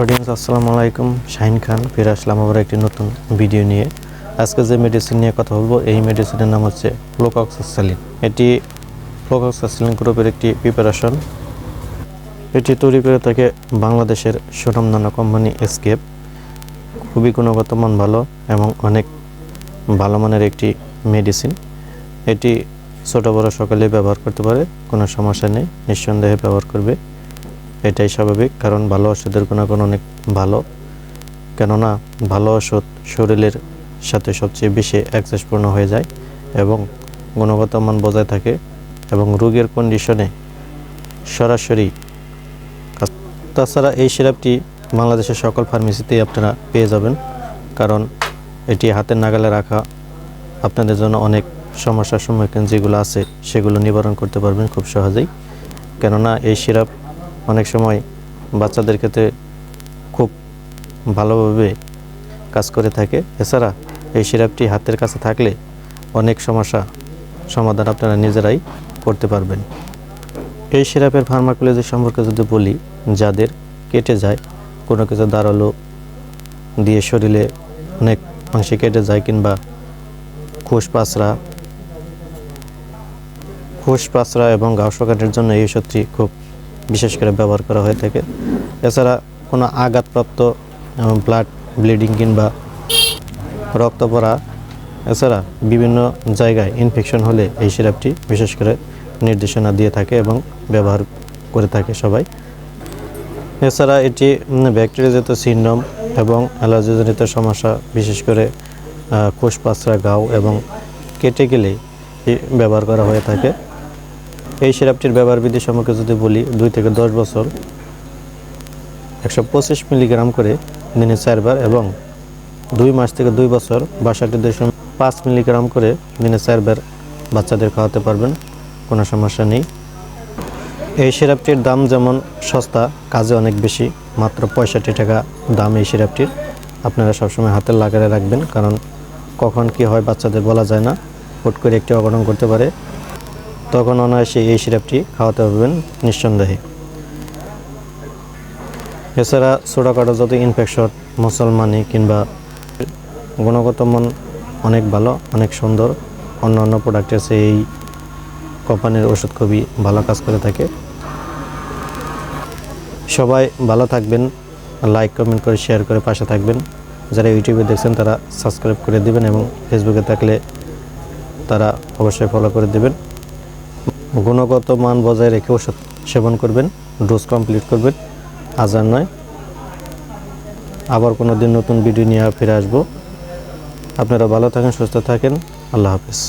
Audience আসসালামু আলাইকুম, শাহিন খান ফিরে আসলাম আবার একটি নতুন ভিডিও নিয়ে। আজকে যে মেডিসিন নিয়ে কথা বলবো এই মেডিসিনের নাম হচ্ছে ফ্লুকক্সাসিলিন। এটি ফ্লুকক্সাসিলিন গ্রুপের একটি প্রিপারেশন। এটি তৈরি করে থাকে বাংলাদেশের সুনামধন্য কোম্পানি এসকেপ। খুবই গুণগত মান ভালো এবং অনেক ভালো মানের একটি মেডিসিন। এটি ছোট বড় সকলে ব্যবহার করতে পারে, কোনো সমস্যা নেই, নিঃসন্দেহে ব্যবহার করবে, এটাই স্বাভাবিক। কারণ ভালো ওষুধের গুণাগুণ অনেক ভালো, কেননা ভালো ওষুধ শরীরের সাথে সবচেয়ে বেশি অ্যাক্সেসপূর্ণ হয়ে যায় এবং গুণগত মান বজায় থাকে এবং রোগের কন্ডিশনে সরাসরি। তাছাড়া এই সিরাপটি বাংলাদেশের সকল ফার্মেসিতেই আপনারা পেয়ে যাবেন, কারণ এটি হাতের নাগালে রাখা আপনাদের জন্য অনেক সমস্যার সম্মুখীন যেগুলো আছে সেগুলো নিবারণ করতে পারবেন খুব সহজেই। কেননা এই সিরাপ অনেক সময় বাচ্চাদের ক্ষেত্রে খুব ভালোভাবে কাজ করে থাকে। এছাড়া এই সিরাপটি হাতের কাছে থাকলে অনেক সমস্যা সমাধান আপনারা নিজেরাই করতে পারবেন। এই সিরাপের ফার্মাকোলজি সম্পর্কে যদি বলি, যাদের কেটে যায়, কোনো কিছু দাঁড়ালো দিয়ে শরীরে অনেক অংশে কেটে যায়, কিংবা ফুসপাসরা এবং ঘাও শুকানোর জন্য এই ওষুধটি খুব বিশেষ করে ব্যবহার করা হয়ে থাকে। এছাড়া কোনো আঘাতপ্রাপ্ত ব্লাড ব্লিডিং কিংবা রক্ত পড়া, এছাড়া বিভিন্ন জায়গায় ইনফেকশন হলে এই সিরাপটি বিশেষ করে নির্দেশনা দিয়ে থাকে এবং ব্যবহার করে থাকে সবাই। এছাড়া এটি ব্যাকটেরিয়াজাত সিনড্রোম এবং অ্যালার্জিজনিত সমস্যা, বিশেষ করে ফুসপাসরা, ঘাও এবং কেটে গেলে ব্যবহার করা হয়ে থাকে। এই সিরাপটির ব্যবহার বিধি সম্পর্কে যদি বলি, 2 থেকে 10 বছর 125 মিলিগ্রাম করে দিনে 4 বার এবং 2 মাস থেকে 2 বছর 62.5 মিলিগ্রাম করে দিনে 4 বার বাচ্চাদের খাওয়াতে পারবেন, কোনো সমস্যা নেই। এই সিরাপটির দাম যেমন সস্তা, কাজে অনেক বেশি, মাত্র 65 টাকা দাম এই সিরাপটির। আপনারা সবসময় হাতের লাগারে রাখবেন, কারণ কখন কি হয় বাচ্চাদের বলা যায় না, হুট করে একটি অঘটন করতে পারে, তখন অনায়াসে এই সিরাপটি খাওয়াতে পারবেন নিঃসন্দেহে। এছাড়া ছোটোখাটো যত ইনফেকশন, মুসলমানি কিংবা গুণগত মান অনেক ভালো, অনেক সুন্দর। অন্য প্রোডাক্টের চেয়ে এই কোম্পানির ওষুধ খুবই ভালো কাজ করে থাকে। সবাই ভালো থাকবেন, লাইক কমেন্ট করে শেয়ার করে পাশে থাকবেন। যারা ইউটিউবে দেখছেন তারা সাবস্ক্রাইব করে দিবেন এবং ফেসবুকে থাকলে তারা অবশ্যই ফলো করে দেবেন। গুণগত মান বজায় রেখে ওষুধ সেবন করবেন, ডোজ কমপ্লিট করবেন, আজার নয়। আবার কোনো দিন নতুন ভিডিও নিয়ে ফিরে আসবো। আপনারা ভালো থাকেন, সুস্থ থাকেন, আল্লাহ হাফেজ।